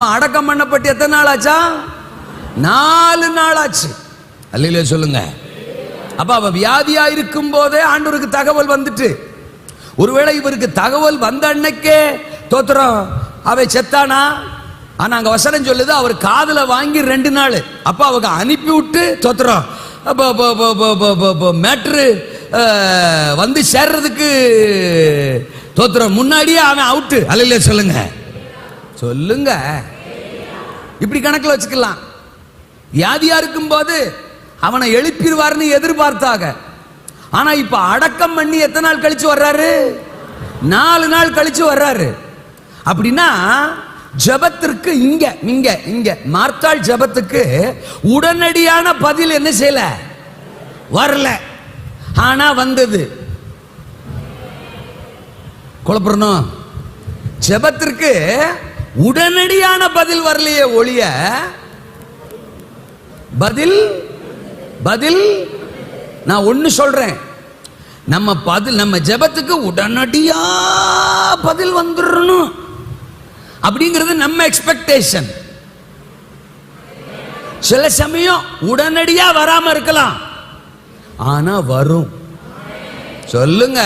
அடக்கம் பண்ணப்பட்டு எத்தனை நாள் ஆச்சா? 4 நாள் ஆச்சு. அல்லேலூயா சொல்லுங்க. அப்ப அவ வியாதியா இருக்கும் போதே ஆண்டவருக்கு தகவல் வந்துட்டு, ஒருவேளை இவருக்கு தகவல் வந்த அன்னைக்கே தோத்திரம் அவ செத்தானா? ஆனா அங்க வசனம் சொல்லுது அவர் காதுல வாங்கி 2 நாள். அப்ப அவங்க அனுப்பி விட்டு தோத்திரம் மேட்ரு வந்து சேர்றதுக்கு தோத்திரம் முன்னாடியே அவன் அவுட்டு. அல்லேலூயா சொல்லுங்க சொல்லுங்க. இப்படி கணக்கில் வச்சுக்கலாம். வியாதியா இருக்கும் போது அவனை எழுப்பிடுவார்னு எதிர்பார்த்தாக. ஆனா இப்ப அடக்கம் பண்ணி எத்தனை நாள் கழிச்சு வர்றாரு? 4 நாள் கழிச்சு வர்றாரு. அப்படின்னா ஜபத்திற்கு இங்க இங்க இங்க மார்த்தாள் ஜபத்துக்கு உடனடியான பதில் என்ன செய்யல, வரல. ஆனா வந்தது. குழப்பறணும். ஜபத்திற்கு உடனடியான பதில் வரலையே ஒழிய பதில் பதில் நான் ஒன்னு சொல்றேன், நம்ம பதில் நம்ம ஜெபத்துக்கு உடனடியா பதில் வந்துடணும் அப்படிங்கிறது நம்ம எக்ஸ்பெக்டேஷன். சில சமயம் உடனடியா வராம இருக்கலாம், ஆனா வரும். சொல்லுங்க.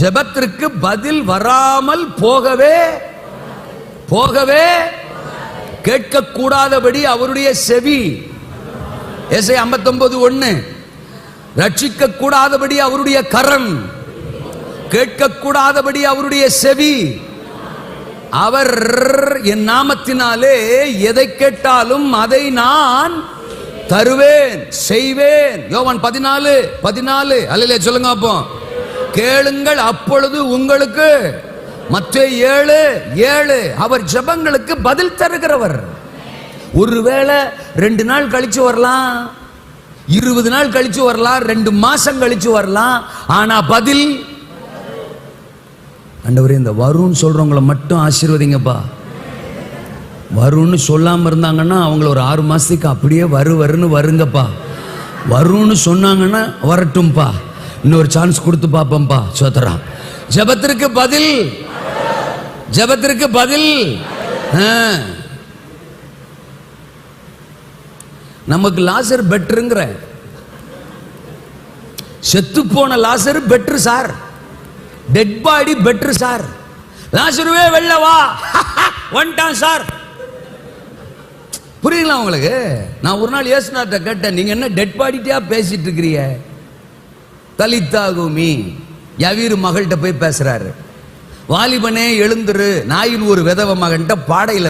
ஜெபத்திற்கு பதில் வராமல் போகவே போகவே கேட்கக்கூடாதபடி அவருடைய செவி, ஏசாயா 59:1, ரட்சிக்க கூடாதபடி அவருடைய கரம், கேட்கக்கூடாதபடி அவருடைய செவி. அவர் என் நாமத்தினாலே எதை கேட்டாலும் அதை நான் தருவேன் செய்வேன். யோவான் 14:14. அல்லேலூயா சொல்லுங்க. அப்போ கேளுங்கள் அப்பொழுது உங்களுக்கு. மத்தேயு 7:7. அவர் ஜெபங்களுக்கு பதில் தருகிறவர். ஒருவேளை 2 நாள் கழிச்சு வரலாம், 20 நாள் கழிச்சு வரலாம், 2 மாசம் கழிச்சு வரலாம், ஆனா பதில். ஆண்டவரே இந்த வரும்னு சொல்றவங்களை மட்டும் ஆசீர்வதிங்கப்பா. வரும்னு சொல்லாம இருந்தாங்கன்னா அவங்கள ஒரு 6 மாசத்துக்கு அப்படியே வருன்னு வருங்கப்பா. வரும்னு சொன்னாங்கன்னா வரட்டும்பா, இன்னொரு சான்ஸ் கொடுத்து பாப்போம்பா. சோதரா ஜெபத்திற்கு பதில், ஜெபத்திற்கு பதில். நமக்கு லாசர் பெட்டருங்கிற, செத்து போன லாசர் better sir, dead body better sir. லாசருவே வெளில வா வந்துட்டான் சார். புரியுங்களா உங்களுக்கு? நான் ஒரு நாள் இயேசுநாதர்ட்ட கேட்டேன், நீங்க என்ன டெட் பாடிட்டியா பேசிட்டு இருக்கிறீங்க? தலித்தாகுமி யவீரு மகள்கிட்ட போய் பேசுறாரு, வாலிபனே எழுந்துரு, நாயின் ஒரு விதவ மகன்கிட்ட பாடையில